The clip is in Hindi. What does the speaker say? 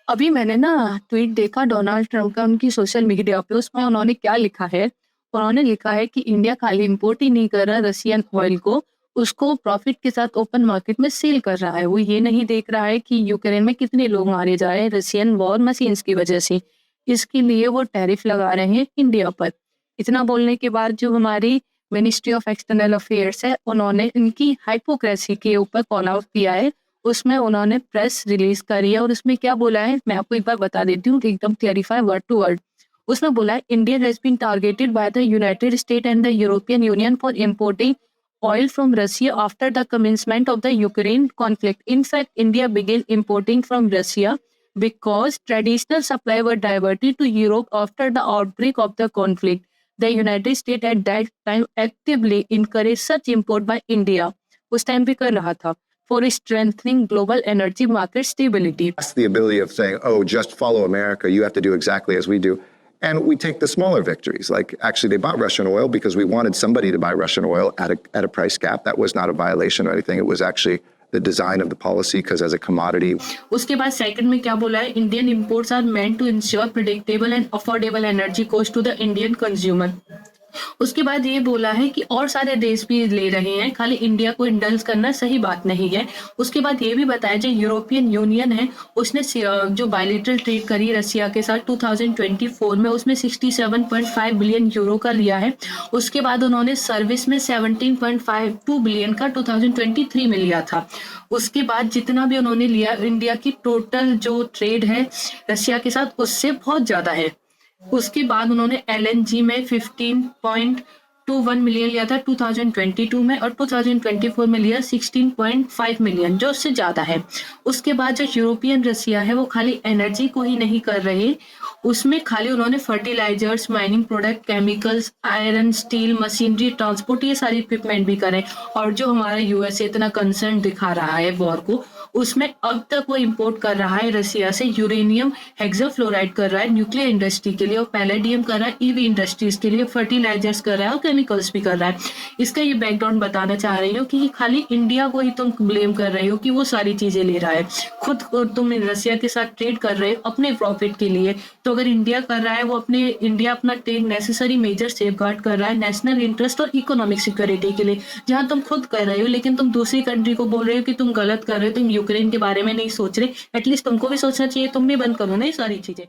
अभी मैंने ना ट्वीट देखा डोनाल्ड ट्रंप का उनकी सोशल मीडिया पे, उसमें उन्होंने क्या लिखा है? उन्होंने लिखा है कि इंडिया खाली इम्पोर्ट ही नहीं कर रहा रशियन ऑयल को, उसको प्रॉफिट के साथ ओपन मार्केट में सेल कर रहा है। वो ये नहीं देख रहा है कि यूक्रेन में कितने लोग मारे जा रहे हैं रशियन वॉर मशीन्स की वजह से। इसके लिए वो टैरिफ लगा रहे हैं इंडिया पर। इतना बोलने के बाद जो हमारी मिनिस्ट्री ऑफ एक्सटर्नल अफेयर्स है, उन्होंने इनकी हाइपोक्रेसी के ऊपर कॉल आउट किया है। उसमें उन्होंने प्रेस रिलीज करी है और उसमें क्या बोला है मैं आपको एक बार बता देती हूँ, एकदम क्लेरिफाई वर्ड टू वर्ड। उसमें बोला है India has been targeted by the United State and the European Union for importing oil from Russia after the commencement of the Ukraine conflict. In fact, India began importing from Russia because traditional supply were diverted to Europe after the outbreak of the conflict. The United States at that time actively encouraged such import by India. उस टाइम पे कर रहा था for strengthening global energy market stability. That's the ability of saying, oh, just follow America. You have to do exactly as we do. And we take the smaller victories. Like actually they bought Russian oil because we wanted somebody to buy Russian oil at a price cap. That was not a violation or anything. It was actually the design of the policy because as a commodity. उसके बाद सेकंड में क्या बोला है? Indian imports are meant to ensure predictable and affordable energy cost to the Indian consumer. उसके बाद ये बोला है कि और सारे देश भी ले रहे हैं, खाली इंडिया को इंडल्ज करना सही बात नहीं है। उसके बाद ये भी बताया जो यूरोपियन यूनियन है उसने जो बायलैटरल ट्रेड करी रशिया के साथ 2024 में, उसमें 67.5 बिलियन यूरो का लिया है। उसके बाद उन्होंने सर्विस में 17.52 बिलियन का 2023 में लिया था। उसके बाद जितना भी उन्होंने लिया इंडिया की टोटल जो ट्रेड है रशिया के साथ उससे बहुत ज्यादा है। उसके बाद उन्होंने एलएनजी में 15.21 मिलियन लिया था 2022 में और 2024 में लिया 16.5 मिलियन, जो उससे ज़्यादा है। उसके बाद जो यूरोपियन रशिया है वो खाली एनर्जी को ही नहीं कर रहे, उसमें खाली उन्होंने fertilisers, mining product, chemicals, iron, steel, machinery, transport, ये सारी इक्विपमेंट भी करें। और जो हमारा यूएसए इतना कंसर्न दिखा रहा है वॉर को, उसमें अब तक वो इंपोर्ट कर रहा है रशिया से यूरेनियम हेक्साफ्लोराइड कर रहा है न्यूक्लियर इंडस्ट्री के लिए, और पैलेडियम कर रहा है ईवी इंडस्ट्रीज के लिए, फर्टिलाइजर्स कर रहा है और केमिकल्स भी कर रहा है। इसका ये बैकग्राउंड बताना चाह रही हूँ कि खाली इंडिया को ही तुम ब्लेम कर रहे हो कि वो सारी चीजें ले रहा है, खुद तुम रशिया के साथ ट्रेड कर रहे हो अपने प्रॉफिट के लिए। तो अगर इंडिया कर रहा है वो इंडिया अपना ट्रेड नेसेसरी मेजर सेफगार्ड कर रहा है नेशनल इंटरेस्ट और इकोनॉमिक सिक्योरिटी के लिए, जहां तुम खुद कर रहे हो। लेकिन तुम दूसरी कंट्री को बोल रहे हो कि तुम गलत कर रहे हो, तुम यूक्रेन के बारे में नहीं सोच रहे। एटलीस्ट तुमको भी सोचना चाहिए, तुम भी बंद करो ना ये सारी चीजें।